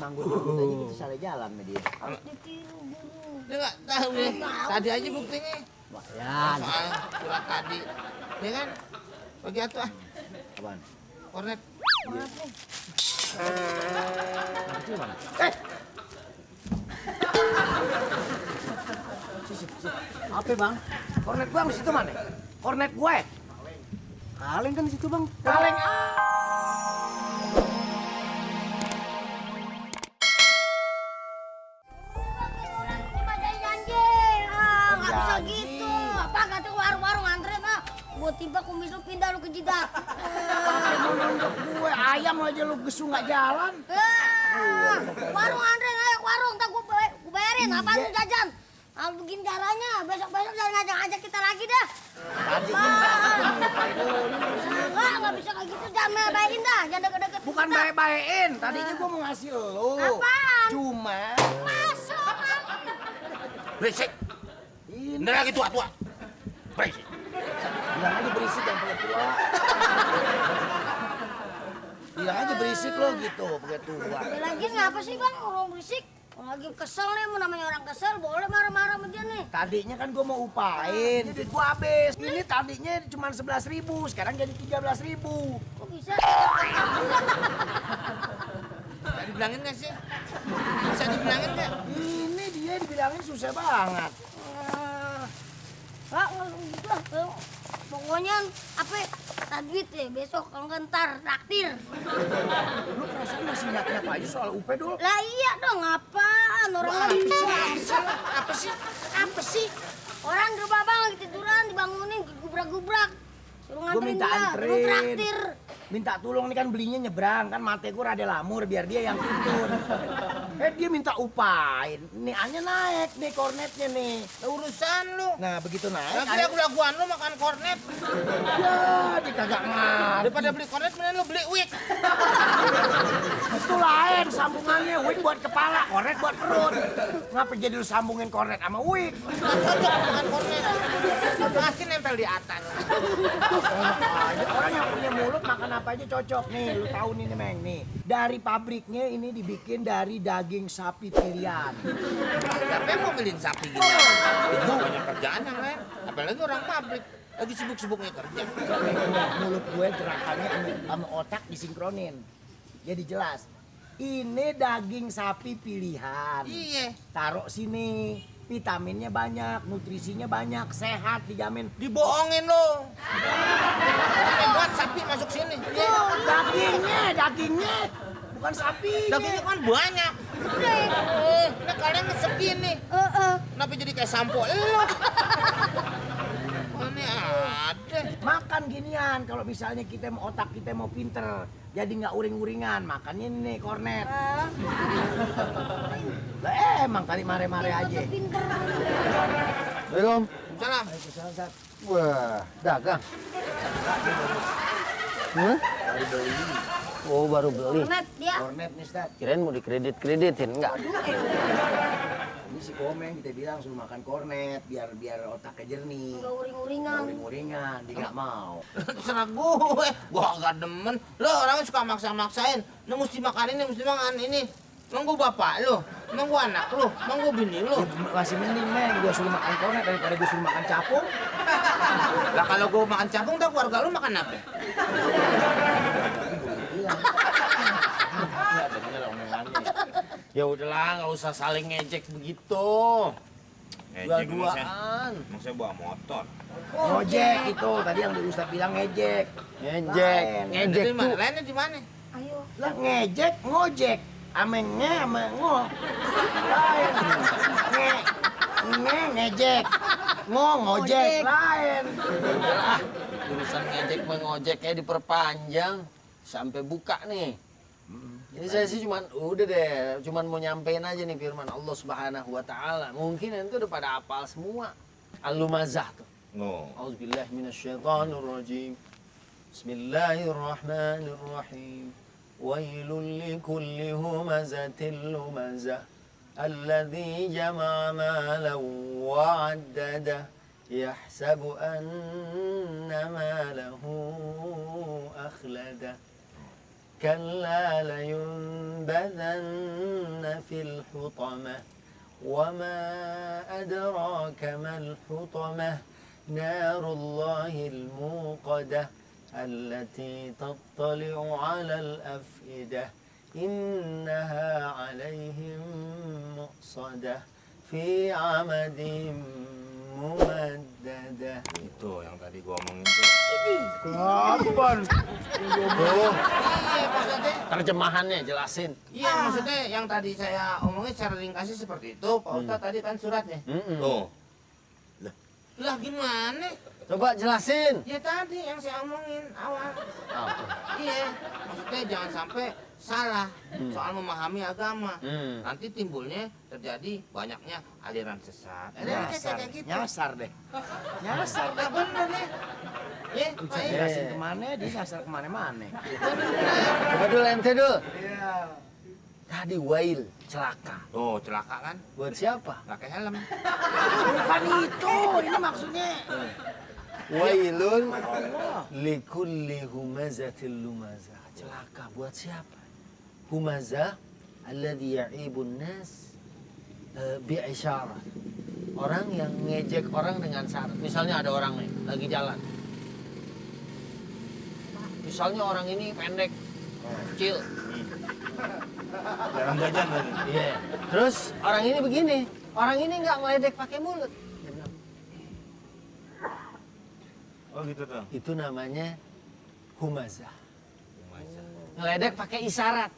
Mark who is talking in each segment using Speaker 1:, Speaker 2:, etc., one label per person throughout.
Speaker 1: manggut-manggut aja kita salah jalan sama dia.
Speaker 2: Harus ditiru guru.
Speaker 3: Dia nggak tahu nih. Tadi aja buktinya.
Speaker 1: Lumayan.
Speaker 3: Soal surat tadi. Ya kan? Bagi atuh ah.
Speaker 1: Apaan?
Speaker 3: Kornet.
Speaker 2: Maaf nih.
Speaker 1: Anak kecil mana? Apa bang?
Speaker 4: Kornet gua di situ mana? Kornet gue.
Speaker 1: Kaleng kan di situ bang.
Speaker 4: Kaleng.
Speaker 2: Cuma janji. Nggak bisa
Speaker 4: Janji.
Speaker 2: gitu. Apa kata warung-warung antri mah? Gua tiba kumis lu pindah lu ke jidat.
Speaker 4: Mau nonjok gue ayam aja lu gesu nggak jalan.
Speaker 2: Warung antri ayo ke warung, ntar gua bayarin. Apaan lu jajan? Ah, begini caranya, besok-besok jangan ngajak-ngajak kita lagi dah.
Speaker 4: Tadi
Speaker 2: Nggak bisa kayak gitu, jangan bayarin dah, jangan deket-deket.
Speaker 4: bukan
Speaker 2: kita.
Speaker 4: baik-baikin. Tadinya gue mau ngasih lu.
Speaker 2: Apaan?
Speaker 4: Cuma
Speaker 2: Masuk.
Speaker 3: Berisik.
Speaker 4: ini
Speaker 3: Ini lagi tua-tua. Berisik.
Speaker 4: bilang aja berisik yang pakai tua. Bilang aja berisik lo gitu, pakai tua.
Speaker 2: Lagi ngapa sih bang, orang berisik? Lagi kesel nih, namanya orang kesel, boleh marah-marah sama dia nih.
Speaker 4: Tadinya kan gue mau upain, duit gue habis. Ini tadinya cuma 11.000, sekarang jadi 13.000.
Speaker 2: Kok bisa?
Speaker 3: Bisa dibilangin nggak sih? Bisa dibilangin nggak?
Speaker 4: Ini dia dibilangin susah banget.
Speaker 2: Pak, nggak. Pokoknya apa? Duit ya besok kalau nggak ntar traktir.
Speaker 4: Lu perasaan masih nyap-nyap aja soal UP dul?
Speaker 2: Lah iya dong, apaan? Orang lagi bisa.
Speaker 3: Apa sih? Apa sih?
Speaker 2: Orang di rumah bang lagi tiduran, dibangunin, gubrak-gubrak. Suruh
Speaker 4: Gue
Speaker 2: nganterin
Speaker 4: minta
Speaker 2: dia, lu
Speaker 4: anterin.
Speaker 2: traktir.
Speaker 4: Minta tolong nih kan belinya nyebrang kan mate gue rada lamur biar dia yang tuntun. Dia minta upain. Nih hanya naik nih kornetnya nih.
Speaker 3: Urusan lu.
Speaker 4: Nah begitu naik.
Speaker 3: Lagi lagu-laguan lu makan kornet.
Speaker 4: Ya dia kagak ngerti.
Speaker 3: Daripada beli kornet, mending lu beli wig.
Speaker 4: Itu lain sambungannya. Wig buat kepala, kornet buat perut. Ngapa jadi lu sambungin kornet sama wig?
Speaker 3: Nggak cocok makan kornet. Pasti nempel di atas.
Speaker 4: Orang yang punya mulut makan apa aja cocok nih. Lu tahu nih Meng nih. Dari pabriknya ini dibikin dari daging sapi pilihan.
Speaker 3: Siapa yang mau beliin sapi gini? Itu banyak kerjaan yang lain. Apalagi orang pabrik. Lagi sibuk-sibuknya kerja.
Speaker 4: Mulut gue gerakannya sama otak disinkronin. Jadi jelas. Ini daging sapi pilihan.
Speaker 3: Iya.
Speaker 4: Taruh sini. Vitaminnya banyak, nutrisinya banyak, sehat dijamin.
Speaker 3: Dibohongin lo. Buat sapi masuk sini. Iya.
Speaker 4: Dagingnya. Bukan sapi.
Speaker 3: Dagingnya kan banyak. Nah kalian segini. Kenapa jadi kayak sampo lo? Ini ada.
Speaker 4: Makan ginian kalau misalnya kita mau otak kita mau pinter. Jadi nggak uring-uringan, makannya ini kornet. Lah emang kali mare-mare aja.
Speaker 2: Pinter.
Speaker 5: Belum.
Speaker 3: Salam.
Speaker 4: Waalaikumsalam.
Speaker 5: Wah, dagang. Hah? Oh, baru beli.
Speaker 2: Kornet dia.
Speaker 4: Kornet nih Ustaz.
Speaker 5: Kirain mau dikredit-kreditin, enggak?
Speaker 4: Ini si Komeng kita bilang suruh makan kornet biar otaknya jernih.
Speaker 2: Nggak uring-uringan.
Speaker 4: Uring-uringan, dia nggak mau.
Speaker 3: Terserah gue gak demen. Lo orangnya suka maksa-maksain. Lo mesti makan ini, mesti makan ini. Emang gue bapak lo, emang gue anak lo, emang gue bini lo.
Speaker 4: Masih mending Meng, gua suruh makan kornet daripada gua suruh makan capung.
Speaker 3: Lah kalau gue makan capung, ntar keluarga lo makan apa?
Speaker 5: Enggak bener omongannya. Ya udahlah, nggak usah saling ngejek begitu. Dua-duaan.
Speaker 3: Maksudnya bawa motor.
Speaker 4: Ngojek itu, tadi yang Ustaz bilang ngejek.
Speaker 5: Ngejek,
Speaker 4: Lain.
Speaker 5: ngejek tuh.
Speaker 3: Lainnya di mana?
Speaker 2: Ayo.
Speaker 4: Lah ngejek, ngojek. Ame nge, ame ngo. Lain. Ngejek. Ngojek. Lain.
Speaker 5: Udahlah, urusan ngejek mengojeknya diperpanjang sampai buka nih. Ini saya sih udah deh, cuman mau nyampein aja nih firman Allah Subhanahu wa taala. Mungkin itu udah pada hafal semua. Al-Lumazah tuh.
Speaker 3: No.
Speaker 5: Auzubillahi minasyaitonir rajim. Bismillahirrahmanirrahim. Wailul likulli humazatil lumazah. Alladzi jama'a malan wa 'addadah. Yahsabu anna malahu akhladah. كلا لينبذن في الحطمة وما أدراك ما الحطمة نار الله الموقدة التي تطلع على الأفئدة إنها عليهم مؤصدة في عمد ممددة.
Speaker 3: Itu yang tadi gua omongin tuh.
Speaker 4: Kapan?
Speaker 3: Iya maksudnya.
Speaker 5: Terjemahannya jelasin.
Speaker 3: Iya maksudnya yang tadi saya omongin secara ringkasnya seperti itu. Pak Ustadz tadi kan suratnya. Tuh. Lah gimana?
Speaker 5: Coba jelasin.
Speaker 3: Ya tadi yang saya omongin awal. Iya, maksudnya jangan sampai salah soal memahami agama. Nanti timbulnya terjadi banyaknya aliran sesat.
Speaker 4: Nyasar,
Speaker 3: Kayak gitu.
Speaker 4: nyasar deh. Nyasar deh.
Speaker 3: Nah, bener nih. Ya,
Speaker 4: Bisa
Speaker 3: Pak, ya.
Speaker 4: jelasin kemana, dia nyasar kemana-mana.
Speaker 5: Coba dulu ente dulu. Tadi wail, celaka.
Speaker 3: Oh, celaka kan?
Speaker 5: Buat siapa?
Speaker 3: Pakai helm.
Speaker 4: Bukan itu, ini maksudnya.
Speaker 5: Wailun likulli humazatil lumazah. Celaka buat siapa? Humazah alladhi ya'ibun nas bi'isyarah. Orang yang ngejek orang dengan syarat. Misalnya ada orang nih lagi jalan. Misalnya orang ini pendek, kecil.
Speaker 3: Jarang jajan lagi.
Speaker 5: Iya. Terus orang ini begini, orang ini nggak ngeledek pakai mulut. Dia bilang,
Speaker 3: Oh gitu tuh.
Speaker 5: itu namanya humazah. Ngeledek pakai isyarat.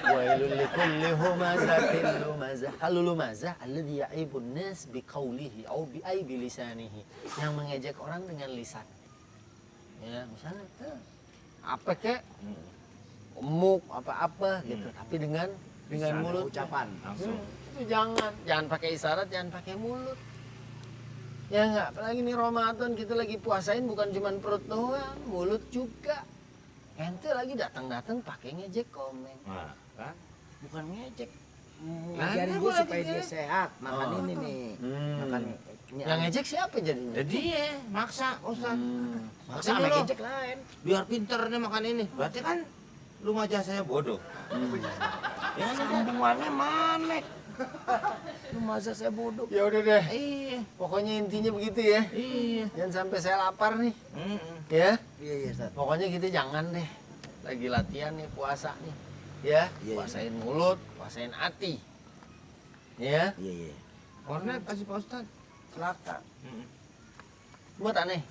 Speaker 5: Wailul likulli humazatin lumazah. Kalau lumazah alladhi ya'ibun nas biqaulihi au bi lisanihi. Yang mengejek orang dengan lisan. Ya, misalnya apa kek? Umuk apa-apa gitu, tapi dengan mulut
Speaker 4: Ucapan.
Speaker 3: Langsung.
Speaker 5: itu jangan pakai isyarat, jangan pakai mulut. Ya enggak, apalagi nih Ramadan kita lagi puasain bukan cuma perut doang, mulut juga. Ente lagi datang-datang pakai ngejek komen.
Speaker 3: Nah, kan?
Speaker 4: Bukan ngejek.
Speaker 3: Nah,
Speaker 4: Ngajarin
Speaker 3: ini
Speaker 4: gue
Speaker 3: gua
Speaker 4: supaya
Speaker 3: lagi
Speaker 4: dia
Speaker 3: ngejek.
Speaker 4: sehat. Makan
Speaker 5: Oh.
Speaker 4: ini nih. Makan ini.
Speaker 5: Yang ngejek siapa jadinya?
Speaker 3: Jadi ya, maksa Ustaz.
Speaker 4: Maksa
Speaker 3: Makanya
Speaker 4: sama
Speaker 3: lo,
Speaker 4: ngejek lain.
Speaker 3: biar pinter nih makan ini. Berarti kan lu ngajak saya bodoh. Ya kan?
Speaker 4: Sambungannya mana? Lu masa saya bodoh.
Speaker 5: Ya udah deh,
Speaker 3: Iya,
Speaker 5: pokoknya intinya begitu ya.
Speaker 3: iya.
Speaker 5: Jangan sampai saya lapar nih,
Speaker 3: Mm-mm.
Speaker 5: ya.
Speaker 4: Iya, iya, Ustaz.
Speaker 5: Pokoknya kita jangan deh. Lagi latihan nih puasa nih. Ya,
Speaker 4: Iya,
Speaker 5: puasain mulut, puasain hati. Ya,
Speaker 4: Iya, iya.
Speaker 3: Kornet kasih Pak Ustaz.
Speaker 5: celaka.
Speaker 3: Mm-mm.
Speaker 5: Buat aneh.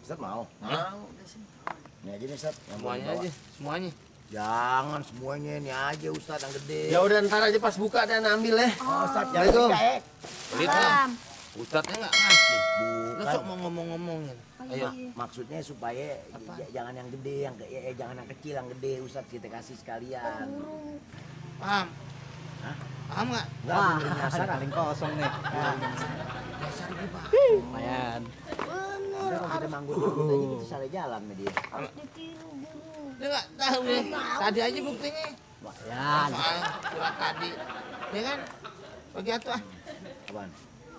Speaker 4: Ustaz mau?
Speaker 5: Mau udah sih.
Speaker 4: Ini aja nih, Ustaz. Yang
Speaker 3: Semuanya
Speaker 4: bawa.
Speaker 3: aja, semuanya.
Speaker 4: Jangan semuanya, ini aja Ustaz yang gede.
Speaker 5: Ya udah ntar aja pas buka dan ambil ya.
Speaker 4: Oh, Ustaz, jangan
Speaker 5: Assalamualaikum.
Speaker 4: tiga,
Speaker 3: Pelit lah. Ustadznya nggak ngasih. Lu
Speaker 4: Bukan.
Speaker 3: sok mau ngomong-ngomongin. Ayo.
Speaker 4: Maksudnya supaya jangan yang gede, jangan yang kecil, yang gede Ustaz kita kasih sekalian.
Speaker 3: Paham? Paham nggak?
Speaker 4: Enggak
Speaker 1: Wah,
Speaker 4: boleh
Speaker 1: ada
Speaker 4: nyasar.
Speaker 1: paling kosong nih.
Speaker 3: Dasar gue Pak.
Speaker 1: Lumayan.
Speaker 4: Udah kalau kita manggut aja kita salah jalan sama dia.
Speaker 2: Harus ditiru guru.
Speaker 3: Dia nggak tahu nih. Tadi aja buktinya.
Speaker 1: Lumayan.
Speaker 3: Soal surat tadi. Ya kan? Bagi atuh ah.
Speaker 4: Apaan?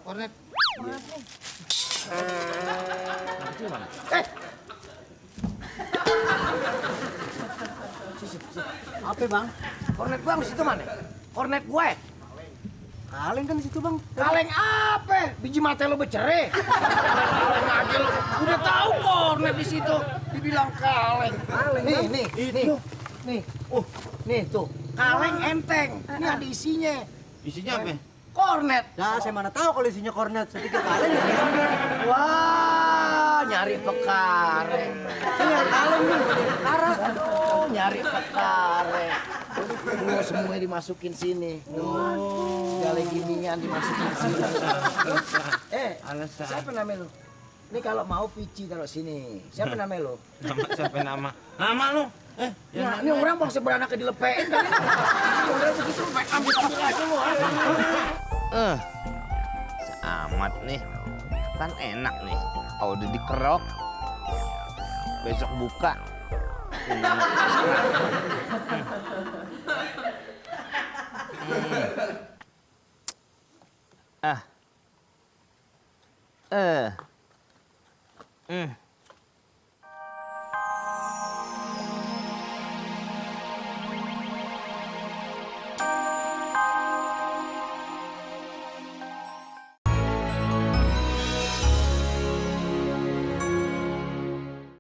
Speaker 3: Kornet.
Speaker 2: Maaf nih.
Speaker 4: Kecil mana?
Speaker 1: Apa bang?
Speaker 4: Kornet gua di situ mana? Kornet gue.
Speaker 1: Kaleng kan di situ bang.
Speaker 4: Kaleng apa? Biji mata lo becere. Kaleng aja lo. Udah tahu kornet di situ. Dibilang kaleng. Kaleng. Nih. Nih. Nih tuh. Kaleng enteng. Ini ada isinya.
Speaker 3: Isinya apa?
Speaker 4: Kornet.
Speaker 1: Nah, saya mana tahu kalau isinya kornet. Saya pikir kaleng ya.
Speaker 4: Wah, nyari pekareng.
Speaker 1: Saya nyari kaleng nih, bukan nyari perkara.
Speaker 4: Aduh, nyari pekareng. Semuanya dimasukin sini. Segala ginian dimasukin sini. Siapa namanya lu? Ini kalau mau pici taruh sini. Siapa namanya lu?
Speaker 3: Nama siapa nama? Nama lu?
Speaker 4: Nah, ini orang bangsa beranaknya dilepein kan? Udah begitu, ambil aja lu.
Speaker 3: Seamat nih. Kan enak nih. Kalau udah dikerok. Besok buka. Ini anak Hmm.